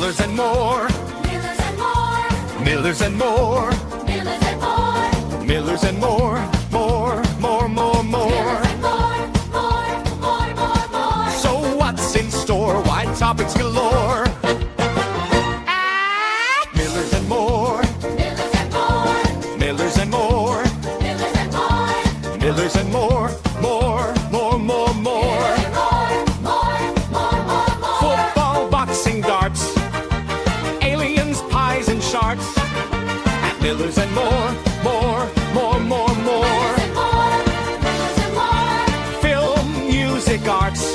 Millers and more. Millers and more. Millers and more. Millers and more. Millers and more. More. Millers and more. More. So what's in store? Wide topics galore. Millers and more. Millers and more. Millers and more. Millers and more. Millers and more. More. Football, boxing, darts, aliens, pies, and sharks. At Millers and more. Millers and more. Film, music, arts,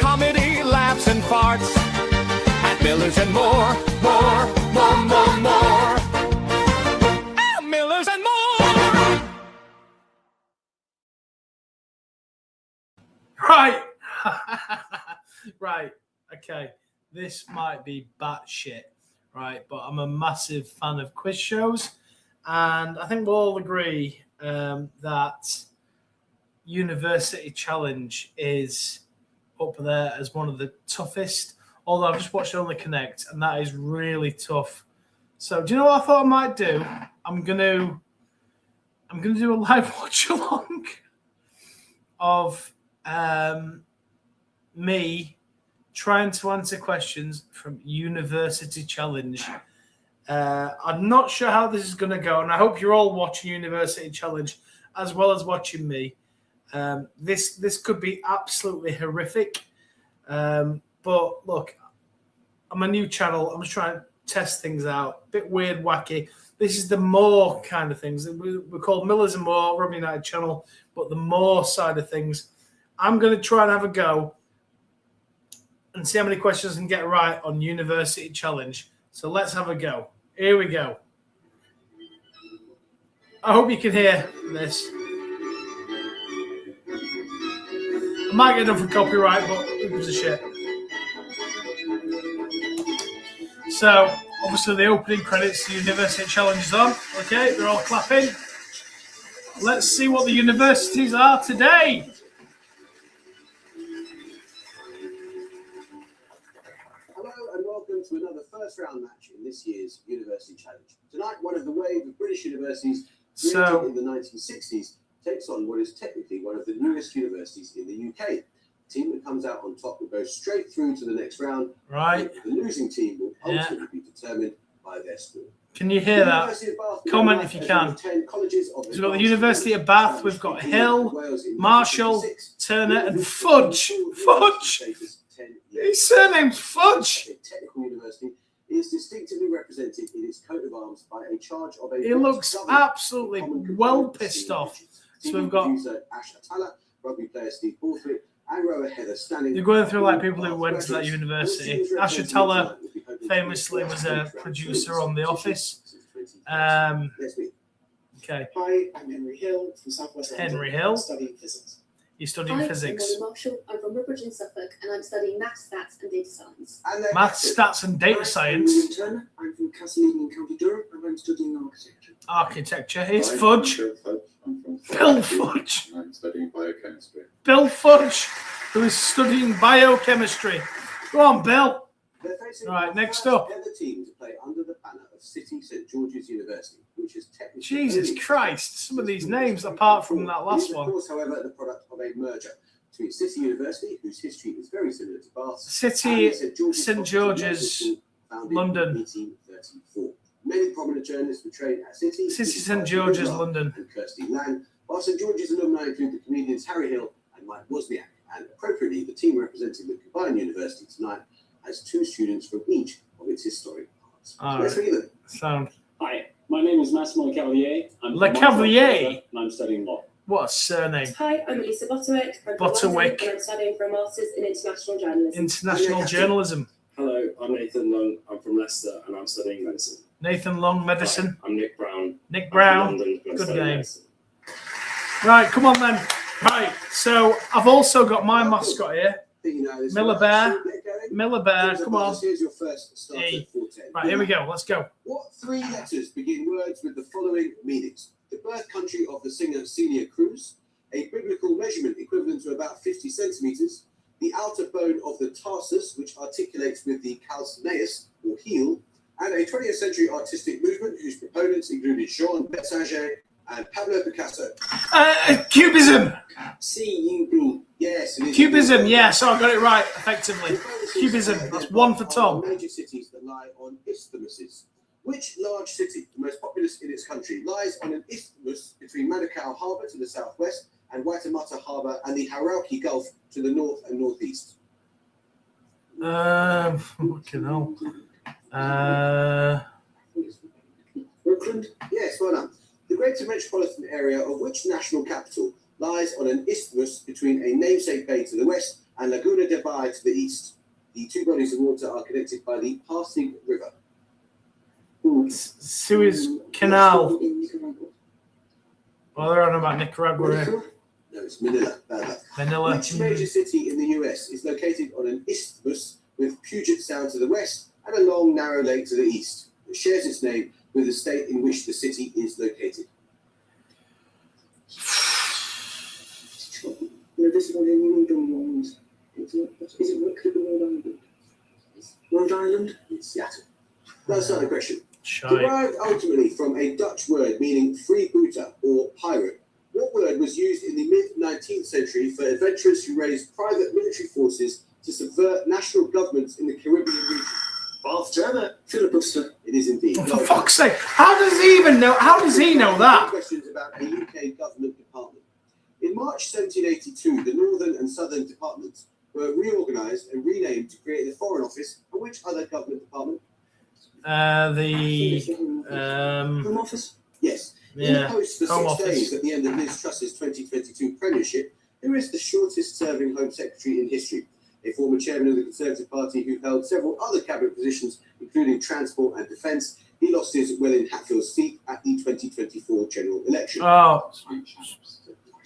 comedy, laughs, and farts. At Millers and more. Millers and more. Right. Right. Okay. This might be batshit, right? But I'm a massive fan of quiz shows. And I think we'll all agree that University Challenge is up there as one of the toughest. Although I've just watched Only Connect, and that is really tough. So do you know what I thought I might do? I'm gonna do a live watch along of me trying to answer questions from University Challenge. I'm not sure how this is going to go, and I hope you're all watching University Challenge as well as watching me. This could be absolutely horrific, but look, I'm a new channel. I'm just trying to test things out. A bit weird, wacky. This is the more kind of things. We're called Millers and More, Rugby United channel, but the more side of things. I'm going to try and have a go and see how many questions I can get right on University Challenge. So let's have a go. Here we go. I hope you can hear this. I might get done for copyright, but who gives a shit? So, obviously the opening credits to University Challenge is on. Okay, they're all clapping. Let's see what the universities are today. Hello and welcome to another first round match in this year's University Challenge. Tonight, one of the wave of British universities created in the 1960s takes on what is technically one of the newest universities in the UK. The team that comes out on top will go straight through to the next round. Right. The losing team will ultimately be determined by their score. Can you hear that? Comment if you can. So we've got the University of Bath, we've got Hill, Marshall, Turner, and Fudge. Fudge! His surname's Fudge! Technical university is distinctively represented in its coat of arms by a charge of a. He looks absolutely well pissed off. So we've got. Rugby player Steve Borthwick and rower Heather Stanley. You're going through like people who went to that university. Asher Taller famously was a producer on The Office. Okay. Hi, I'm Henry Hill from Southwest London. Henry Hill. I'm studying physics. You're studying physics. I'm Molly Marshall. I'm from Woodbridge in Suffolk, and I'm studying maths, stats, and data science. Maths, stats, and data science. I'm Turner. I'm from Castleden in County Durham, and I'm studying architecture. Architecture. Here's Fudge. Bill Fudge. I'm studying biochemistry. Bill Fudge, who is studying biochemistry. Go on, Bill. Right, next up. They're the team to play under the banner of City St George's University, which is technically. Jesus Christ, some of these names, apart from that last one. Of course, however, the product of a merger between City University, whose history is very similar to Bath, City St George's, London. 1834. Many prominent journalists were trained at City. City St George's, London. And Kirsty Lang, while St George's alumni include the comedians Harry Hill and Mike Wozniak. And appropriately, the team representing the combined university tonight has two students from each of its historic parts. All Let's right. read them. Sound. Hi, my name is Massimo Le Cavalier. I'm Le from Cavalier? and I'm studying law. What a surname. Hi, I'm Elisa Botterwick. I'm from Botterwick. London, and I'm studying for a master's in international journalism. International journalism. Hello, I'm Nathan Long. I'm from Leicester and I'm studying medicine. Nathan Long, medicine. Hi, I'm Nick Brown. Nick I'm Brown. from London, and I'm Good studying name. medicine. Right, come on then. Right, so I've also got my mascot here. Miller Bear. Miller Bear, come on. Here's your first start E. at 410. Right, here we go. Let's go. What three letters begin words with the following meanings? The birth country of the singer Celia Cruz, a biblical measurement equivalent to about 50 centimeters, the outer bone of the tarsus, which articulates with the calcaneus, or heel, and a 20th century artistic movement whose proponents included Jean Bettinger and Pablo Picasso. Cubism. CUB. Yes, it is. Cubism. Yeah, so I got it right effectively. Cubism. That's one for Tom. Major cities that lie on isthmuses. Which large city, the most populous in its country, lies on an isthmus between Manukau Harbour to the southwest and Waitemata Harbour and the Hauraki Gulf to the north and northeast? Fucking hell. Auckland. Yes, well done. The greater metropolitan area of which national capital lies on an isthmus between a namesake bay to the west and Laguna de Bay to the east? The two bodies of water are connected by the Pasig River. Suez Canal. In Nicaragua. Well, they're on about Nicaragua. Mexico. No, it's Manila. Bad luck. Manila. Which major city in the US is located on an isthmus with Puget Sound to the west and a long, narrow lake to the east? It shares its name with the state in which the city is located. We're visible in New England. Is it could be Rhode Island? Rhode Island? It's Seattle. That's not a question. Shite. Derived ultimately from a Dutch word meaning freebooter or pirate, what word was used in the mid-19th century for adventurers who raised private military forces to subvert national governments in the Caribbean region? Bath Janet. Filibuster. It is indeed. Oh, for fuck's sake! How does he even know? How does he know that? Questions about a UK government department. In March 1782, the Northern and Southern departments were reorganised and renamed to create the Foreign Office. And which other government department? Home Office. Yes. In the Yeah. post for Home 6 Office. days at the end of Liz Truss's 2022 premiership, who is the shortest-serving Home Secretary in history? A former chairman of the Conservative Party who held several other cabinet positions, including transport and defence. He lost his Welling Hatfield seat at the 2024 general election. Oh,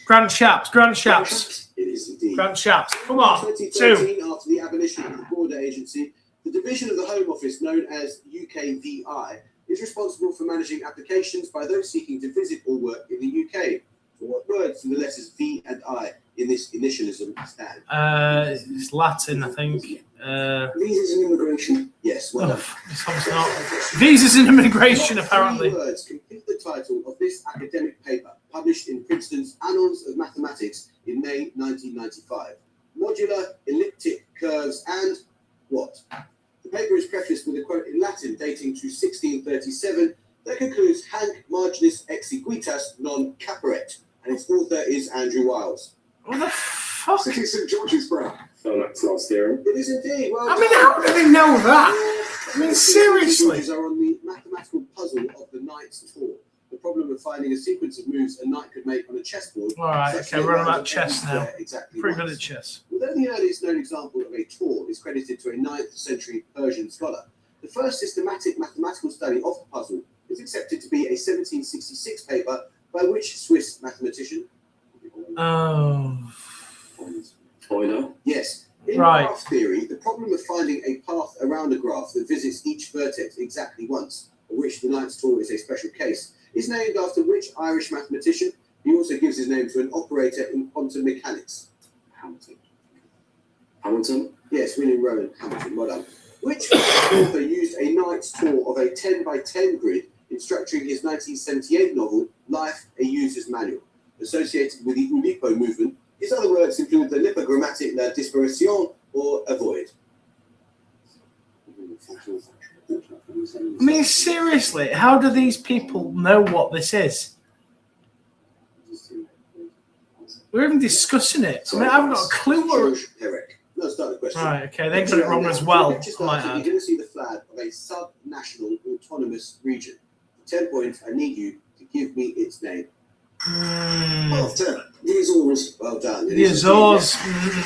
Grant Shapps. It is indeed. Grant Shapps. Come on. 2013, Two. after the abolition of the border agency, the division of the Home Office known as UKVI is responsible for managing applications by those seeking to visit or work in the UK. For what words do the letters V and I in this initialism stand? It's Latin, I think. Visas and immigration. Yes, well done. It's obviously not. Visas and immigration, What apparently. 3 words complete the title of this academic paper, published in Princeton's Annals of Mathematics in May 1995? Modular, elliptic curves, and what? The paper is prefaced with a quote in Latin dating to 1637 that concludes Hanc marginis exequitas non caperet, and its author is Andrew Wiles. What the fuck? City St George's Borough. Fermat's theorem. It is indeed. Well I mean, done. how do they know that? I mean, seriously. Judges are on the mathematical puzzle of the knight's tour. The problem of finding a sequence of moves a knight could make on a chessboard. All right, such okay, that we're on lines about of chess now. everywhere exactly Pretty good once. at chess. Although the earliest known example of a tour is credited to a 9th century Persian scholar, the first systematic mathematical study of the puzzle is accepted to be a 1766 paper by which Swiss mathematician? Oh. Euler. Yes. In Right. graph theory, the problem of finding a path around a graph that visits each vertex exactly once, of which the Knight's Tour is a special case, is named after which Irish mathematician? He also gives his name to an operator in quantum mechanics. Hamilton. Yes, William Rowan Hamilton, well done. Which author used a Knight's Tour of a 10 by 10 grid in structuring his 1978 novel, Life, a User's Manual? Associated with the Oulipo movement, his other works include the lipogrammatic La Disparition or Avoid. I mean, seriously, how do these people know what this is? We're even discussing it. I mean, I haven't got a clue what. George Perec. No, start the question. Right, okay, they got it wrong as well, Lecture I might started, You're add. going to see the flag of a sub-national autonomous region. For 10 points, I need you to give me its name. Mm, 10. The Azores. Well done. It the is Azores. indeed,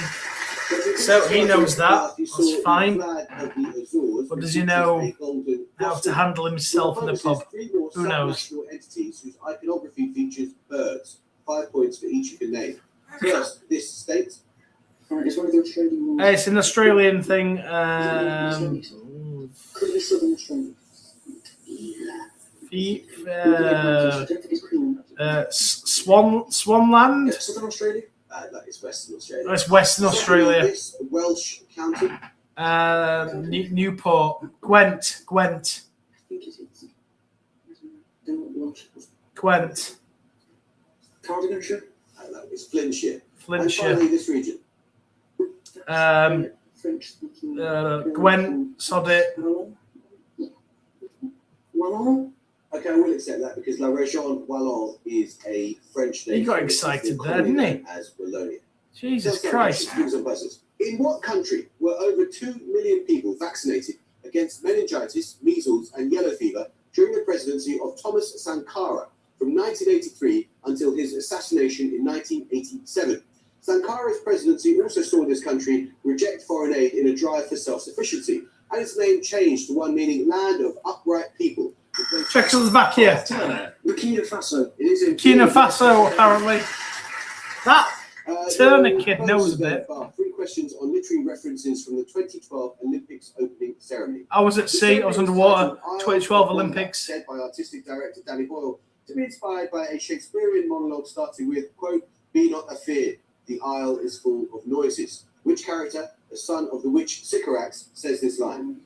So he knows that. You That's saw fine. the flag of the Azores, But does which he features know a golden how cross. to handle himself in the pub? Three more Who knows? sub-national entities whose iconography features birds. 5 points for each you can name. First, this state. Alright, it's one of the Australian ones. It's an Australian thing. Could be Southern Australia. Fe- I don't think it's Queen. Swanland. Southern Australia? That is Western Australia. That's Western Australia. This Welsh county. Newport. Gwent. I think it's they're not Welsh. Gwent. Cardiganshire. That is Flintshire. And Flintshire. finally, this region. French speaking. Gwent. Sod it. Wallon. Okay, I will accept that because La Région Wallon is a French name. He got excited there, didn't he? As Wallonia. Jesus Christ. In what country were over 2 million people vaccinated against meningitis, measles, and yellow fever during the presidency of Thomas Sankara from 1983 until his assassination in 1987? Sankara's presidency also saw this country reject foreign aid in a drive for self-sufficiency, and its name changed to one meaning land of upright people. Czechoslovakia. Burkina Faso. It is in Burkina Faso, apparently. That Turner kid your knows a answers bit. are 3 questions on literary references from the 2012 Olympics opening ceremony. I was at sea, I was underwater. 2012 Olympics. Said by artistic director Danny Boyle to be inspired by a Shakespearean monologue starting with, quote, "Be not afeard, the isle is full of noises." Which character, the son of the witch Sycorax, says this line?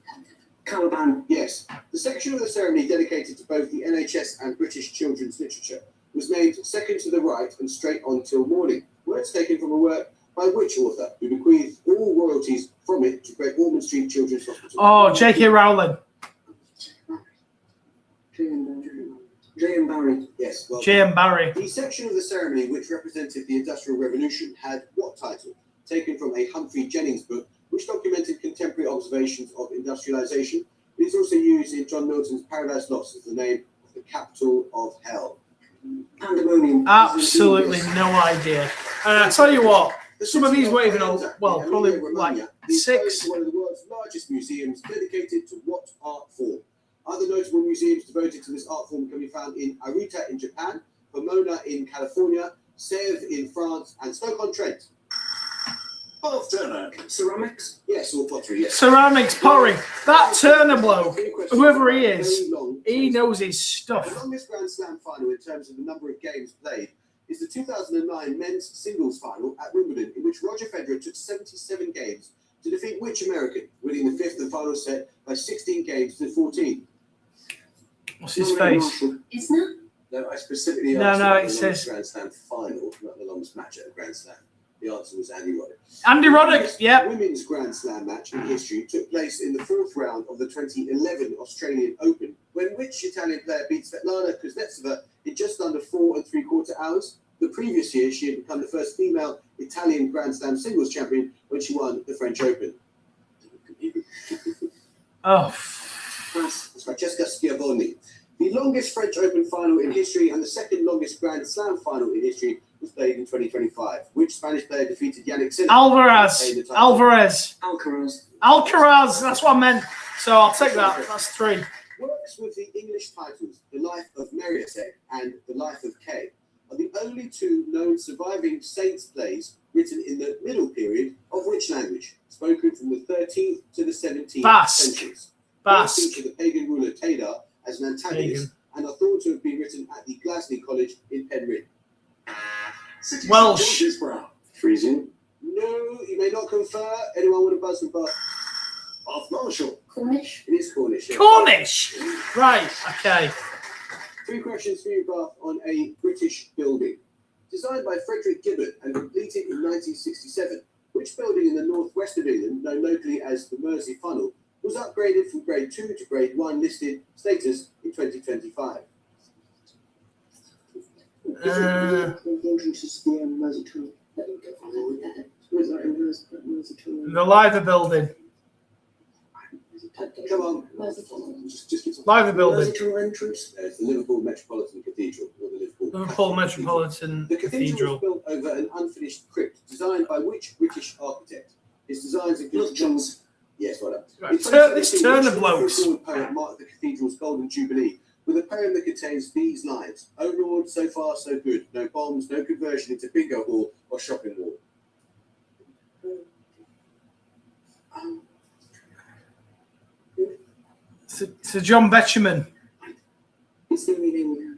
Caliban. Yes. The section of the ceremony dedicated to both the NHS and British children's literature was named Second to the Right and Straight On Till Morning. Words taken from a work by which author who bequeathed all royalties from it to Great Ormond Street Children's Hospital? Oh, J.K. Rowling. J.M. Barrie. Yes. Well, J.M. Barrie. the section of the ceremony which represented the Industrial Revolution had what title? Taken from a Humphrey Jennings book which documented contemporary observations of industrialization. It is also used in John Milton's Paradise Lost as the name of the capital of hell. Pandemonium. Absolutely no idea. I tell you what, some of these were even old. Well, probably like 6. One of the world's largest museums dedicated to what art form? Other notable museums devoted to this art form can be found in Arita in Japan, Pomona in California, Sèvres in France, and Stoke-on-Trent. Both Turner. Ceramics. Yes, or pottery, yes. Ceramics, pottery. That Turner bloke, 3 questions whoever he about is, very long he knows his The stuff. longest Grand Slam final in terms of the number of games played is the 2009 men's singles final at Wimbledon, in which Roger Federer took 77 games to defeat which American, winning the 5th and final set by 16 games to 14. What's his face? Isn't it? No, I specifically No, asked no, about it the says- longest Grand Slam final, not the longest match at a Grand Slam. The answer was Andy Roddick. Andy Roddick, yep. The women's Grand Slam match in history took place in the 4th round of the 2011 Australian Open, when which Italian player beat Svetlana Kuznetsova in just under 4 3/4 hours? The previous year, she had become the first female Italian Grand Slam singles champion when she won the French Open. Oh, It's Francesca Schiavone. The longest French Open final in history and the second longest Grand Slam final in history was played in 2025. Which Spanish player defeated Yannick Sinner? Alvarez. Alvarez. Alcaraz. Alcaraz. That's what I meant. So I'll take that. That's 3. Works with the English titles The Life of Meriatek and The Life of Kay are the only 2 known surviving saints plays written in the middle period of which language? Spoken from the 13th to the 17th Basque. centuries. Basque. Both feature the pagan ruler Tadar as an antagonist and are thought to have been written at the Glasney College in Penrith. Welsh. Freezing. No, you may not confer. Anyone want to buzz from Bath? Bath Marshall. Cornish. It is Cornish. Yeah. Cornish. Right, okay. 3 questions for you, Bath, on a British building. Designed by Frederick Gibbon and completed in 1967, which building in the northwest of England, known locally as the Mersey Funnel, was upgraded from Grade 2 to Grade 1 listed status in 2025? The Liver Building. Come on. Just give some. Liver Building. entrance. It's the Liverpool Metropolitan Cathedral, or the Liverpool Metropolitan The cathedral Cathedral. was built over an unfinished crypt designed by which British architect? Its designs include Lutyens. Yes, well done. Right, In this 2017, Turner which blokes. forward poet marked the cathedral's golden jubilee with a poem that contains these lines: "Oh Lord, so far so good. No bombs, no conversion into bingo hall or shopping mall." Sir John Betjeman. It's the name.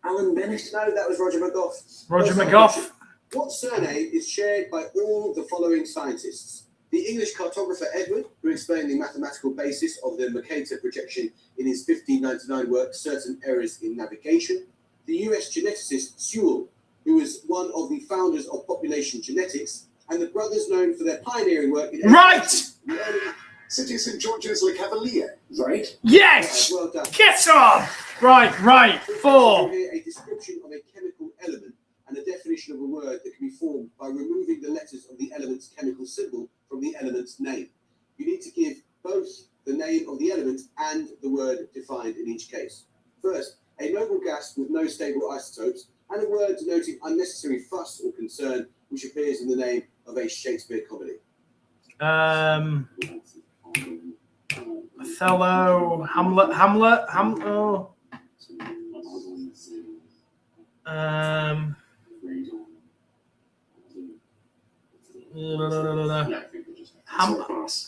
Alan Bennett. No, No, that was Roger McGough. Roger First McGough. question. What surname is shared by all the following scientists? The English cartographer Edward, who explained the mathematical basis of the Mercator projection in his 1599 work, Certain Errors in Navigation. The US geneticist Sewell, who was one of the founders of population genetics, and the brothers known for their pioneering work in Right! City St George's Le Cavalier, right? Yes! Well done. Get on! Right. 4. Here a description of a chemical element and a definition of a word that can be formed by removing the letters of the element's chemical symbol from the element's name. You need to give both the name of the element and the word defined in each case. First, a noble gas with no stable isotopes, and a word denoting unnecessary fuss or concern, which appears in the name of a Shakespeare comedy. Othello, Hamlet. Oh.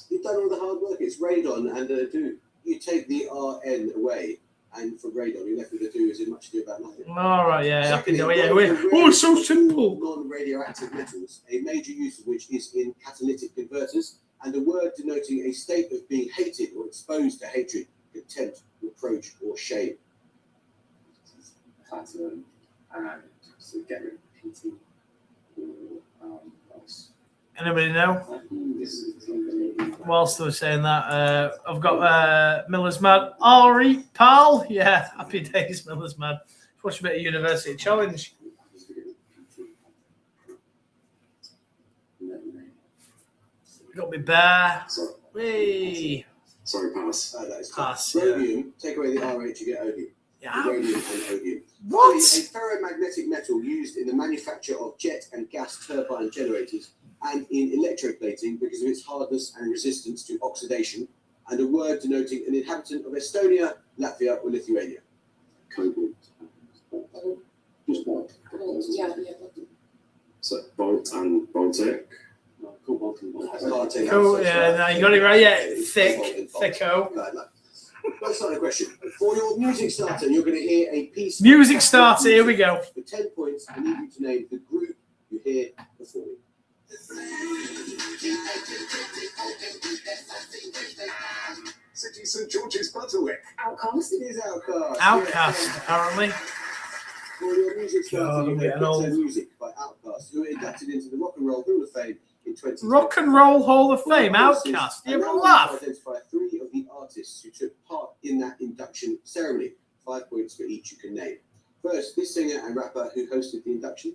You've done all the hard work. It's radon and a do. You take the RN away, and from radon, you're left with a do as in much ado about nothing. All right, yeah. Secondly, Oh, it's so simple. Non-radioactive metals, a major use of which is in catalytic converters, and a word denoting a state of being hated or exposed to hatred, contempt, reproach, or shame. Platinum and to get rid of PT or else. Anybody know? Whilst they were saying that, I've got Miller's Mad. Ari, pal. Yeah, happy days, Miller's Mad. Watch a bit of University Challenge. Got me bear. Whee. Sorry, pass. That is Pass, rhodium. Take away the RH, you get odium. Yeah. Rhodium and odium. What? A ferromagnetic metal used in the manufacture of jet and gas turbine generators and in electroplating because of its hardness and resistance to oxidation, and a word denoting an inhabitant of Estonia, Latvia, or Lithuania. Cobalt. Just what? Yeah. So Bolt and Baltic. Cobalt and Bolt. Cool. Yeah, no, you got it right. Yeah, thicko. Bad luck. Let's start the question. For your music starter, you're going to hear a piece. Music starter. Here we go. For 10 points, I need you to name the group you hear performing. City St George's Butterwick. Outcast. It is Outcast. Outcast, Yes. apparently. For your music God, starter, I'm you getting heard old. Bitter Music by Outcast, who were inducted into the Rock and Roll Hall of Fame in 2020. Rock and Roll Hall of Fame. Outcast. You ever laugh? Identify 3 of the artists who took part in that induction ceremony. 5 points for each you can name. First, this singer and rapper who hosted the induction.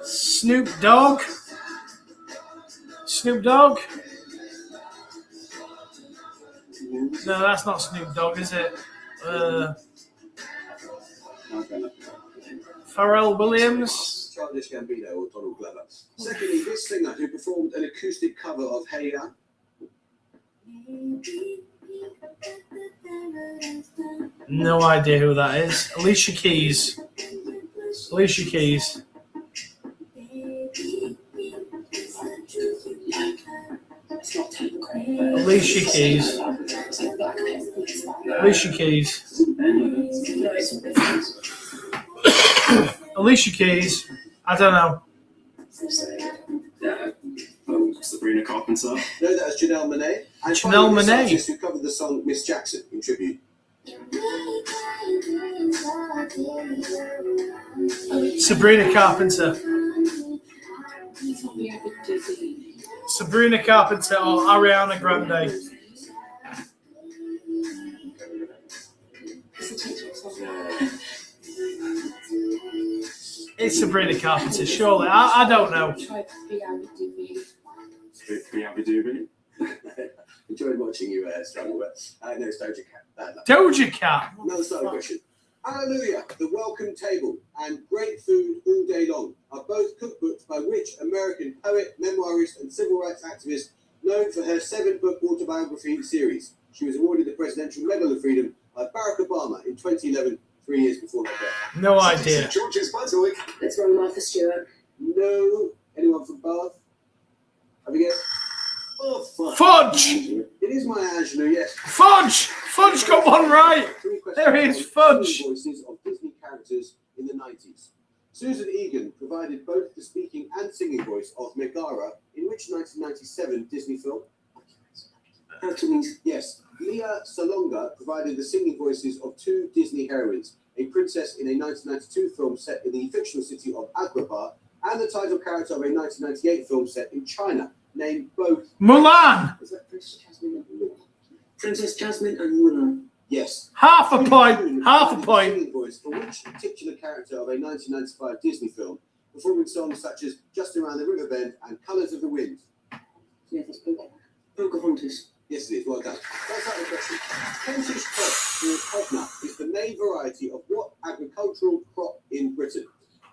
Snoop Dogg. Snoop Dogg. No, that's not Snoop Dogg, is it? Pharrell Williams. Childish Gambino or Donald Glover. Secondly, this singer who performed an acoustic cover of Hey Ya. No idea who that is. Alicia Keys. Alicia Keys. Alicia Keys. Alicia Keys. Alicia Keys. I don't know. Sabrina Carpenter. No, that was Janelle Monáe. And Janelle finally, this Monáe. artist who covered the song Miss Jackson in tribute. Sabrina Carpenter. Sabrina Carpenter or Ariana Grande. It's Sabrina Carpenter, surely. I don't know. Biabby Doobie. Enjoyed watching you struggle, but no, it's Doja Cat. Bad luck. Doja Cat. Another starting question. Hallelujah, The Welcome Table, and Great Food All Day Long are both cookbooks by which American poet, memoirist, and civil rights activist known for her 7-book autobiography series. She was awarded the Presidential Medal of Freedom by Barack Obama in 2011, 3 years before her death. No City idea. St George's Butterwick. Let's run Martha Stewart. No. Anyone from Bath? Have a guess? Oh, fuck. Fudge! It is Maya Angelou, yes. Fudge! Fudge got one right. Three questions There he is, on Fudge. singing voices of Disney characters in the 90s. Susan Egan provided both the speaking and singing voice of Megara in which 1997 Disney film? Hercules. Yes. Leah Salonga provided the singing voices of two Disney heroines, a princess in a 1992 film set in the fictional city of Agrabah, and the title character of a 1998 film set in China. Name both. Mulan! Is that Princess Jasmine and Mulan? Princess Jasmine and Mulan. Yes. Half a point. Susan Half a provided the point. singing voice for which titular character of a 1995 Disney film, performing songs such as Just Around the River Bend and Colours of the Wind. Yeah, that's Pocahontas. Yes, it is. Well done. That's out of the question. Kentish crop, or cognac, is the main variety of what agricultural crop in Britain?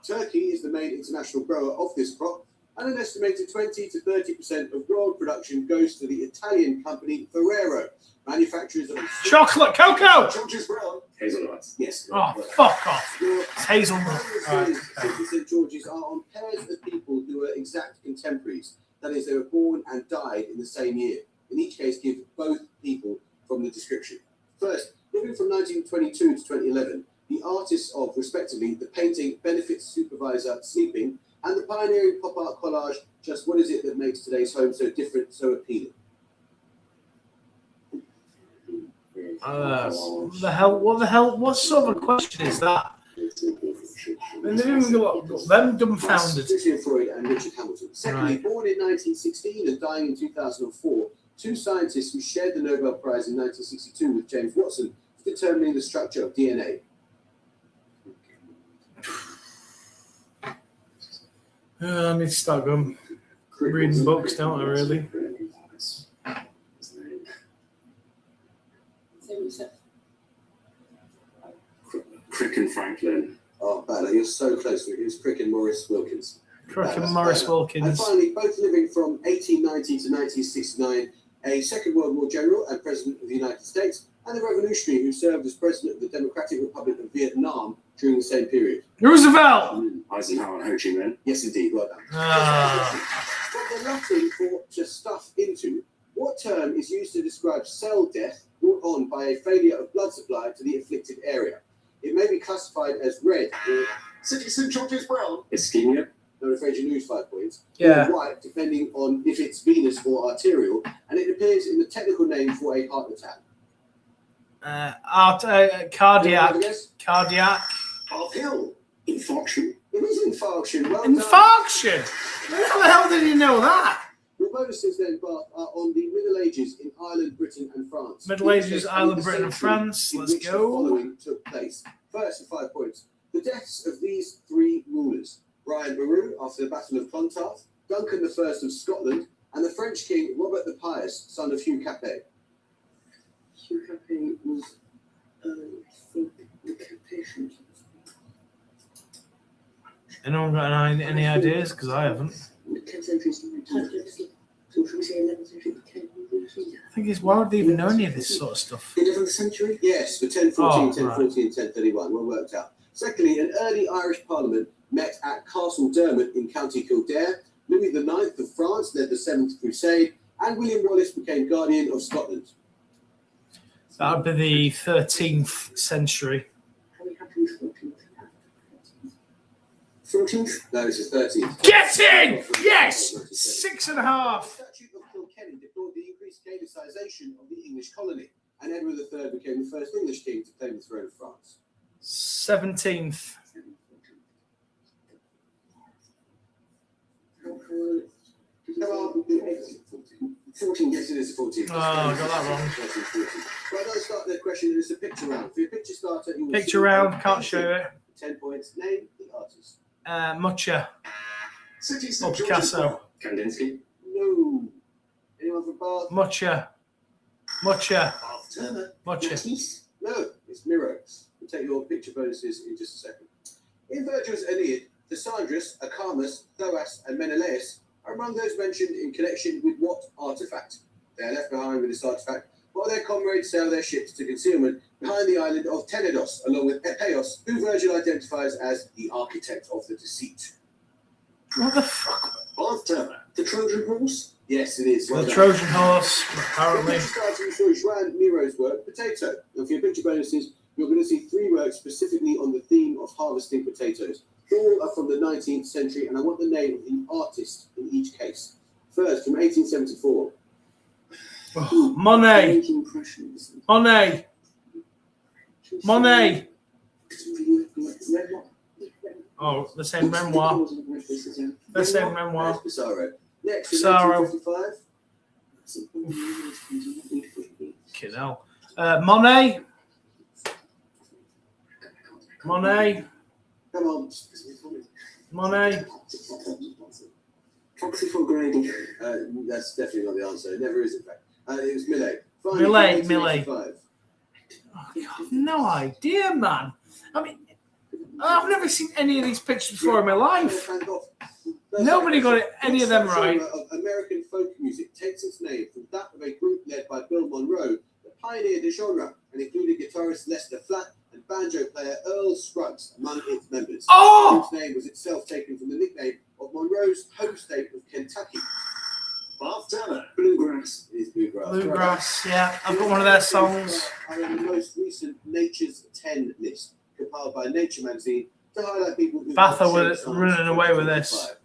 Turkey is the main international grower of this crop, and an estimated 20 to 30% of world production goes to the Italian company Ferrero, manufacturers of Chocolate cocoa! George's Brown. Hazelnuts. Yes. Oh, fuck off. Your It's hazelnut. Right. St. George's are on pairs of people who are exact contemporaries. That is, they were born and died in the same year. In each case, give both people from the description. First, living from 1922 to 2011, the artists of, respectively, the painting Benefits Supervisor Sleeping and the pioneering pop art collage Just What Is It That Makes Today's Home So Different, So Appealing? What the hell? What sort of a question is that? I mean, they've even got them dumbfounded. Lucian Freud and Richard Hamilton. Secondly, Right. born in 1916 and dying in 2004, two scientists who shared the Nobel Prize in 1962 with James Watson for determining the structure of DNA. I need to start going reading books, don't I, really? Crick and Franklin. Oh, bad. You're so close. It was Crick and Maurice Wilkins. Crick and Maurice And Wilkins. finally, both living from 1890 to 1969, a Second World War general and President of the United States, and a revolutionary who served as President of the Democratic Republic of Vietnam during the same period. Roosevelt! Eisenhower and Ho Chi Minh. Yes, indeed. Well done. Ah. From the Latin for to stuff into, what term is used to describe cell death brought on by a failure of blood supply to the afflicted area? It may be classified as red or City St. George's Brown. Ischemia. I'm afraid you lose 5 points. Yeah. Or white, depending on if it's venous or arterial, and it appears in the technical name for a heart attack. Cardiac. Anyone guess? Cardiac. Uphill. Infarction. It is infarction. Well done. Infarction! How the hell did you know that? Your bonuses then, Bath, are on the Middle Ages in Ireland, Britain, and France. Middle Ages, Which Ireland, the Britain, and century France. in Let's which the go. following took place. First, for 5 points. The deaths of these three rulers: Brian Boru after the Battle of Clontarf, Duncan I of Scotland, and the French king Robert the Pious, son of Hugh Capet. Hugh Capet was, I think, the patient. Anyone got any ideas? Because I haven't. The 10th century. So should we say 11th century? I think it's why would they even know any of this sort of stuff? 11th century? Yes, for 1014, Oh, 1014, 1031. Well worked out. Secondly, an early Irish parliament met at Castle Dermot in County Kildare. Louis IX of France led the Seventh Crusade, and William Wallace became Guardian of Scotland. That would be the 13th century. How many happens 14th? 14th? No, it's the 13th. Get in! Yes! 6.5. The Statute of Kilkenny deplored the increased Gaelicization of the English colony, and Edward III became the first English king to claim the throne of France. 17th. Come on. 14, yes, it is the 14th. Oh, I got that wrong. 13, 14. Right, let's start the question. It's a picture round. For your picture starter, you will Picture see round, can't show it. 10 points. Name the artist. Mucha. City Or St. George's Brown. Picasso. Kandinsky. No. Anyone from Bath? Mucha. Mucha. Bath Turner. Mucha. Matisse? No, it's Miro. We'll take your picture bonuses in just a second. In Virgil's Aeneid, Cassandras, Acamas, Thoas, and Menelaus are among those mentioned in connection with what artifact? They are left behind with this artifact while their comrades sail their ships to concealment behind the island of Tenedos, along with Epeos, who Virgil identifies as the architect of the deceit. What the fuck? Bath Tower. The Trojan Horse? Yes, it is. The Trojan Horse, apparently. Starting with Joan Miro's work, Potato. And for your picture bonuses, you're going to see 3 works specifically on the theme of harvesting potatoes. All are from the 19th century, and I want the name of the artist in each case. First, from 1874. Oh, Monet. Making impressions. Monet. Monet. Oh, the same memoir. The same memoir. Pissarro. Next, in Pissarro. 1855. Fucking hell. Monet. Monet. Come on. Monet. Foxy for Grady. That's definitely not the answer. It never is, in fact. It was Millet. Millet. Oh, God, no idea, man. I mean, I've never seen any of these pictures before in my life. Nobody got any of them right. Of American folk music takes its name from that of a group led by Bill Monroe that pioneered the genre and included guitarist Lester Flatt and banjo player Earl Scruggs among its members. Oh! The group's name was itself taken from the nickname of Monroe's home state of Kentucky. Bath Tower. Bluegrass. It is bluegrass. Bluegrass, yeah. I've got one of their songs. Are in the most recent Nature's 10 list compiled by Nature magazine to highlight people who Batha have was shaped running science away with 2025. this.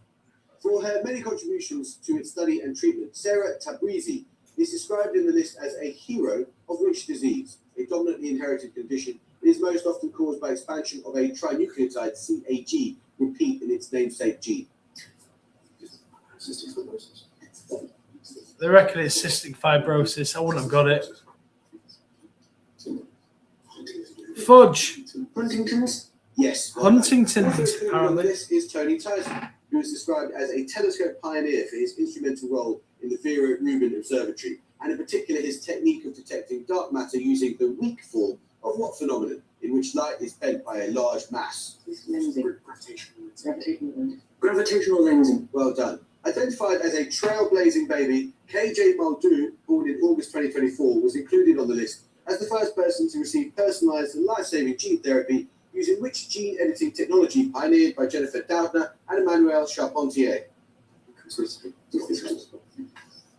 For her many contributions to its study and treatment, Sarah Tabrizi is described in the list as a hero of which disease, a dominantly inherited condition. It is most often caused by expansion of a trinucleotide CAG repeat in its namesake gene. They reckon it's cystic fibrosis. I wouldn't have got it. Fudge. Huntington's. Yes. Huntington's, apparently. This is Tony Tyson, who is described as a telescope pioneer for his instrumental role in the Vera Rubin Observatory, and in particular his technique of detecting dark matter using the weak form of what phenomenon, in which light is bent by a large mass. Gravitational lensing. Well done. Identified as a trailblazing baby, KJ Muldoon, born in August 2024, was included on the list as the first person to receive personalised and life-saving gene therapy using which gene editing technology pioneered by Jennifer Doudna and Emmanuel Charpentier.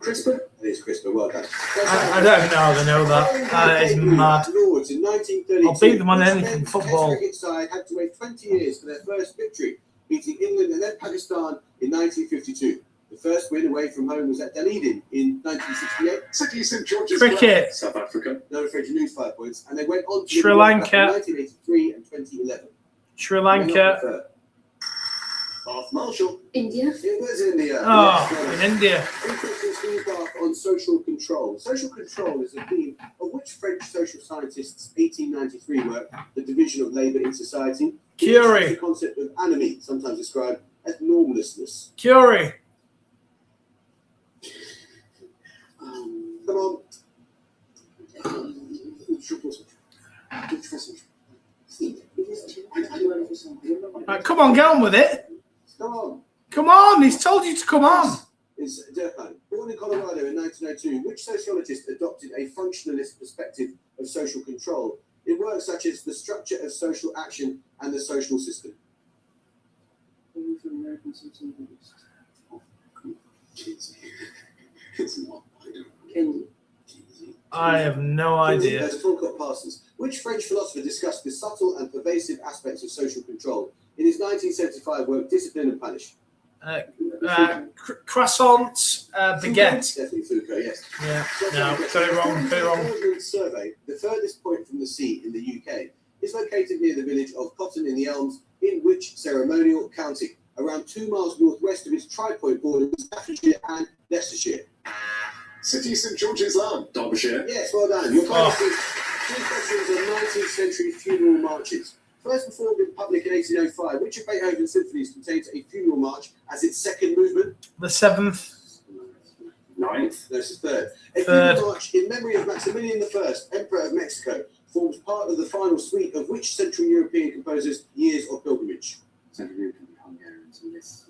CRISPR. It is CRISPR, well done. I don't even know how they know that. That is mad. Lords in 1932, I'll beat them on which anything meant football. the Test cricket side had to wait 20 years for their first victory, beating England and then Pakistan in 1952. The first win away from home was at Dunedin in 1968. City St George's. Cricket. South Africa. No afraid to lose 5 points, and they went on to Sri win the World Lanka. Cup in 1983 and 2011. Sri Lanka. Bath Marshall. India. It was India. Oh, Yes, in India. Interesting theme Bath on social control. Social control is the theme of which French social scientists' 1893 work, The Division of Labour in Society. Curie. The concept of anomie, sometimes described as normlessness. Curie. Come on. Right, come on, get on with it. Come on. Come on, he's told you to come on. Is Durkheim. Born in Colorado in 1902, which sociologist adopted a functionalist perspective of social control in works such as The Structure of Social Action and The Social System? I have no idea. There's Falcott Parsons. Which French philosopher discussed the subtle and pervasive aspects of social control in his 1975 work Discipline and Punish? Croissants, baguette. Definitely Foucault, yes. Yeah, no, got it wrong, got it wrong. Ordnance Survey, the furthest point from the sea in the UK, is located near the village of Cotton in the Elms in which ceremonial county, around 2 miles northwest of its tri-point border with Staffordshire and Leicestershire. City St George's Lawn. Derbyshire. Yes, well done. Your question is 2 questions on 19th century funeral marches. First performed in public in 1805, which of Beethoven's symphonies contains a funeral march as its second movement? The 7th. 9th. No, this is third. A Third. funeral march in memory of Maximilian I, Emperor of Mexico, forms part of the final suite of which Central European composer's Years of Pilgrimage? Central European Hungarians and this.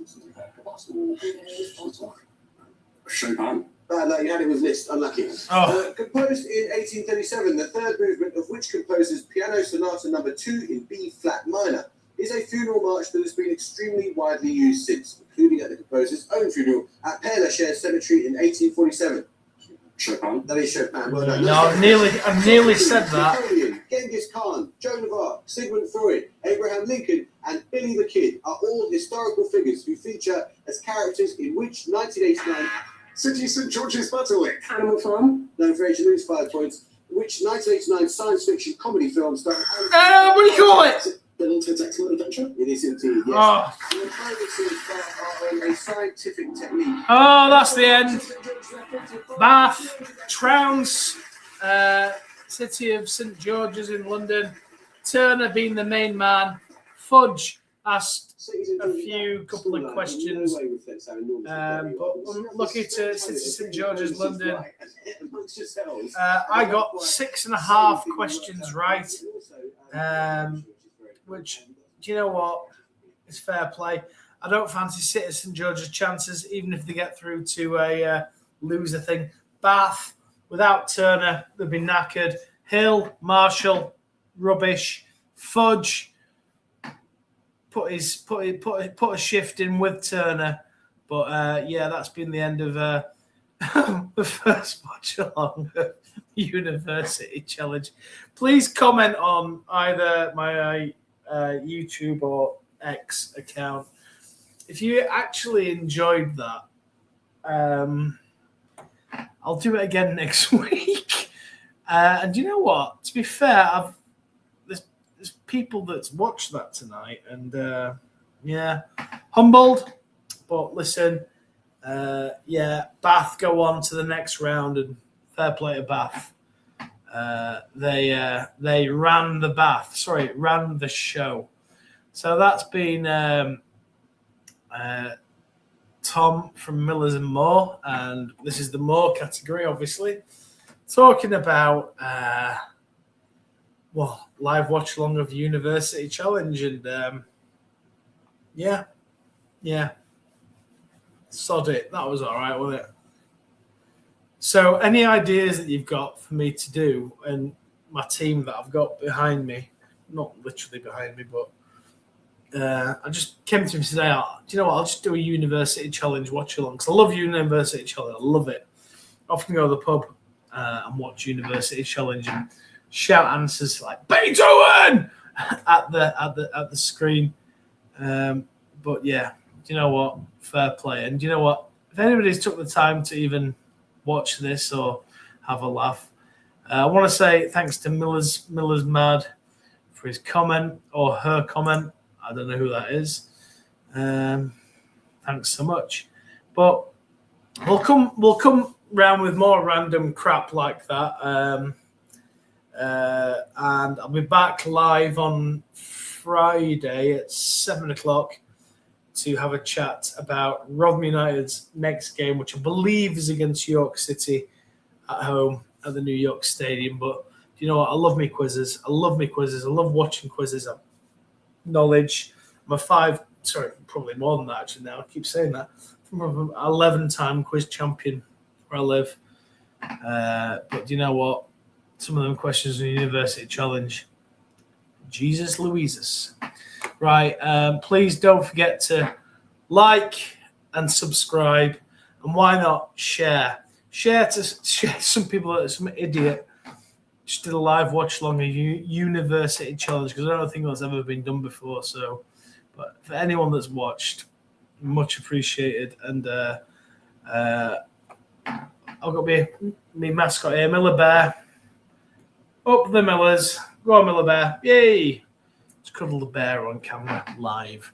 Chopin. Bad luck, you had it with Liszt, unlucky. Oh. Composed in 1837, the third movement of which composer's Piano Sonata No. 2 in B flat minor is a funeral march that has been extremely widely used since, including at the composer's own funeral at Père Lachaise Cemetery in 1847. Chopin. That is Chopin. Well done. No, I've nearly said that. Napoleon, Genghis Khan, Joan of Arc, Sigmund Freud, Abraham Lincoln, and Billy the Kid are all historical figures who feature as characters in which 1989 City St George's Butterwick. Animal Farm. known for H. lose 5 points, which 1989 science fiction comedy film starring What do you call it? Bill and Ted's Excellent Adventure. It is indeed, yes. Oh, The climate scenes are on a scientific technique. oh, that's the end. Bath, Trounce, City of St George's in London. Turner being the main man. Fudge asked a couple of questions. But I'm lucky to City St George's London. I got 6.5 questions right. Which, do you know what? It's fair play. I don't fancy City St George's chances, even if they get through to a loser thing. Bath, without Turner, they'd be knackered. Hill, Marshall, rubbish. Fudge, put a shift in with Turner. But yeah, that's been the end of the first Watchalong University Challenge. Please comment on either my YouTube or X account if you actually enjoyed that. I'll do it again next week. And you know what? To be fair, there's people that's watched that tonight, and yeah, humbled. But listen, yeah, Bath go on to the next round, and fair play to Bath. They ran the show. So that's been Tom from Millers and More, and this is the More category, obviously, talking about live watch along of University Challenge, and yeah, sod it. That was all right, wasn't it? So, any ideas that you've got for me to do, and my team that I've got behind me, not literally behind me, but I just came to him today. Do you know what? I'll just do a University Challenge watch along, because I love University Challenge. I love it. I often go to the pub and watch University Challenge and shout answers like Beethoven at the screen. But yeah, do you know what? Fair play. And do you know what? If anybody's took the time to even watch this or have a laugh, I want to say thanks to Miller's Mad for his comment, or her comment. I don't know who that is. Thanks so much. But we'll come round with more random crap like that. And I'll be back live on Friday at 7:00 to have a chat about Rotherham United's next game, which I believe is against York City at home at the New York Stadium. But you know what? I love me quizzes. I love watching quizzes. Knowledge. I'm probably more than that actually now. I keep saying that. I'm an 11-time quiz champion where I live. But you know what? Some of them questions in the University Challenge. Jesus Louises. Right. Please don't forget to like and subscribe. And why not share? Share to some people that some idiot just did a live watch along a University Challenge, because I don't think that's ever been done before. So, but for anyone that's watched, much appreciated. And I've got my mascot here, Miller Bear. Up the Millers. Go on, Miller Bear. Yay. Let's cuddle the bear on camera live.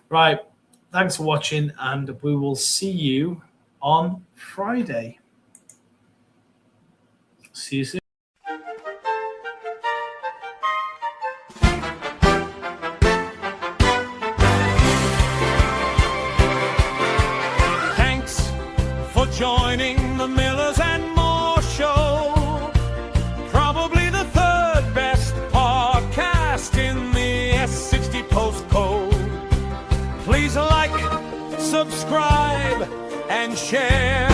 Right. Thanks for watching, and we will see you on Friday. See you soon. Thanks for joining the Millers and More show. Probably the third best podcast in the S60 postcode. Please like, subscribe, and share.